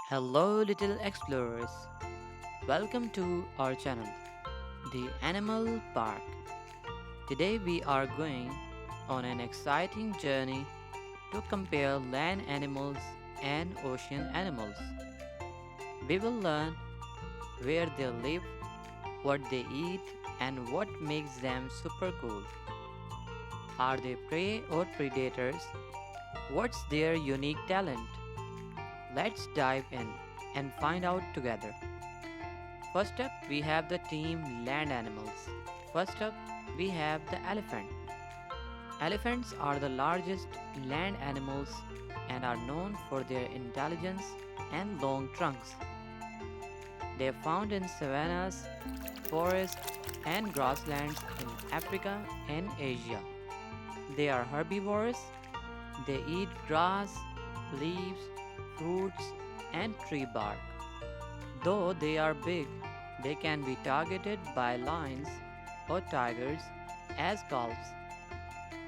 Hello, little explorers. Welcome to our channel, The Animal Park. Today, we are going on an exciting journey to compare land animals and ocean animals. We will learn where they live, what they eat, and what makes them super cool. Are they prey or predators? What's their unique talent? Let's dive in and find out together. First up, we have the team land animals. First up, we have the elephant. Elephants are the largest land animals and are known for their intelligence and long trunks. They are found in savannas, forests, and grasslands in Africa and Asia. They are herbivores. They eat grass, leaves, fruits, and tree bark. Though they are big, they can be targeted by lions or tigers as calves.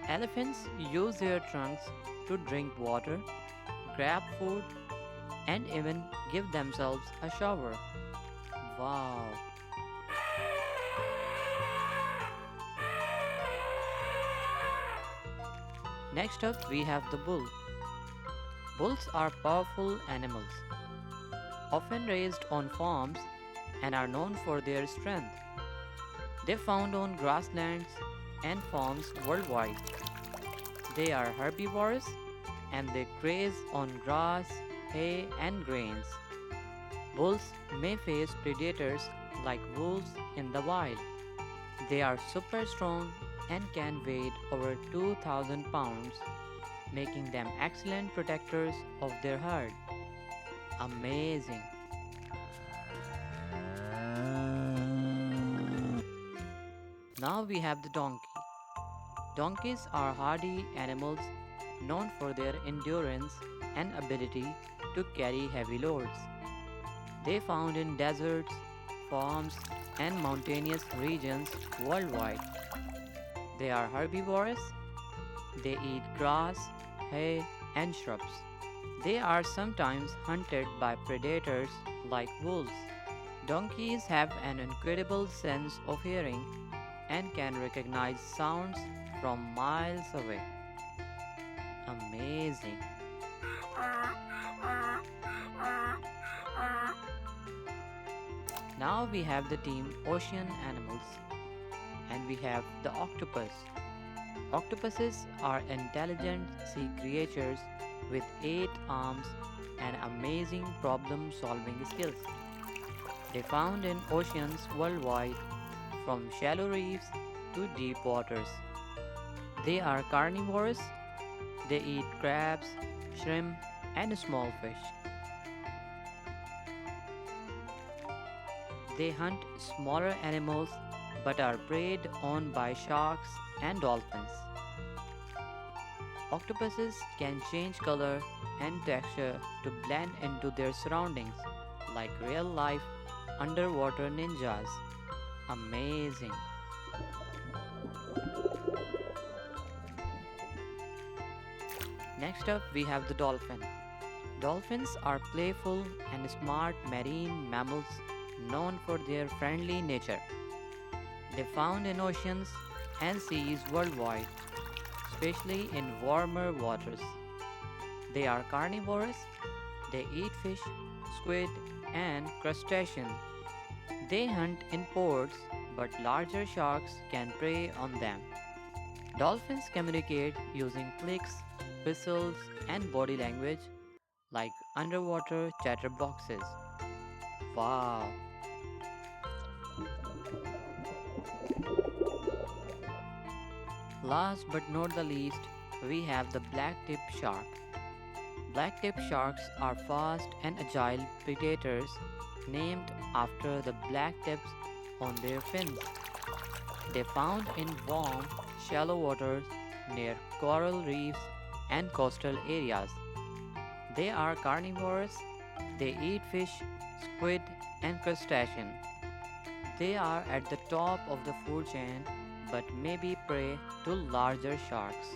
Elephants use their trunks to drink water, grab food, and even give themselves a shower. Wow! Next up, we have the bull. Bulls are powerful animals, often raised on farms and are known for their strength. They are found on grasslands and farms worldwide. They are herbivores and they graze on grass, hay, and grains. Bulls may face predators like wolves in the wild. They are super strong and can weigh over 2,000 pounds, making them excellent protectors of their herd. Amazing! Now we have the donkey. Donkeys are hardy animals known for their endurance and ability to carry heavy loads. They found in deserts, farms, and mountainous regions worldwide. They are herbivores. They eat grass, hay, and shrubs. They are sometimes hunted by predators like wolves. Donkeys have an incredible sense of hearing and can recognize sounds from miles away. Amazing! Now we have the team ocean animals and we have the octopus. Octopuses are intelligent sea creatures with 8 arms and amazing problem solving skills. They found in oceans worldwide from shallow reefs to deep waters. They are carnivores. They eat crabs, shrimp, and small fish. They hunt smaller animals but are preyed on by sharks and dolphins. Octopuses can change color and texture to blend into their surroundings like real life underwater ninjas. Amazing! Next up, we have the dolphin. Dolphins are playful and smart marine mammals known for their friendly nature. They are found in oceans and seas worldwide, especially in warmer waters. They are carnivores. They eat fish, squid, and crustaceans. They hunt in ports, but larger sharks can prey on them. Dolphins communicate using clicks, whistles, and body language like underwater chatterboxes. Wow! Last but not the least, we have the blacktip shark. Blacktip sharks are fast and agile predators named after the black tips on their fins. They found in warm, shallow waters near coral reefs and coastal areas. They are carnivores. They eat fish, squid, and crustaceans. They are at the top of the food chain but may be prey to larger sharks.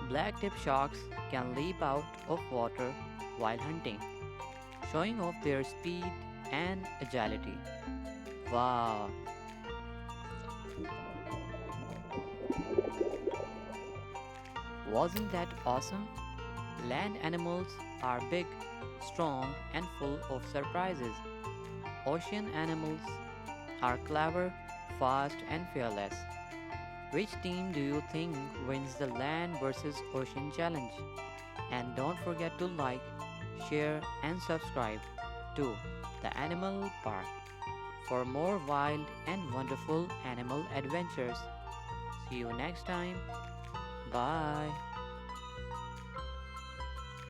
Blacktip sharks can leap out of water while hunting. showing off their speed and agility. Wow, wasn't that awesome? Land animals are big, strong, and full of surprises. Ocean animals are clever, fast, and fearless. Which team do you think wins the land versus ocean challenge? And don't forget to like, share, and subscribe to the Animal Park for more wild and wonderful animal adventures. See you next time. Bye.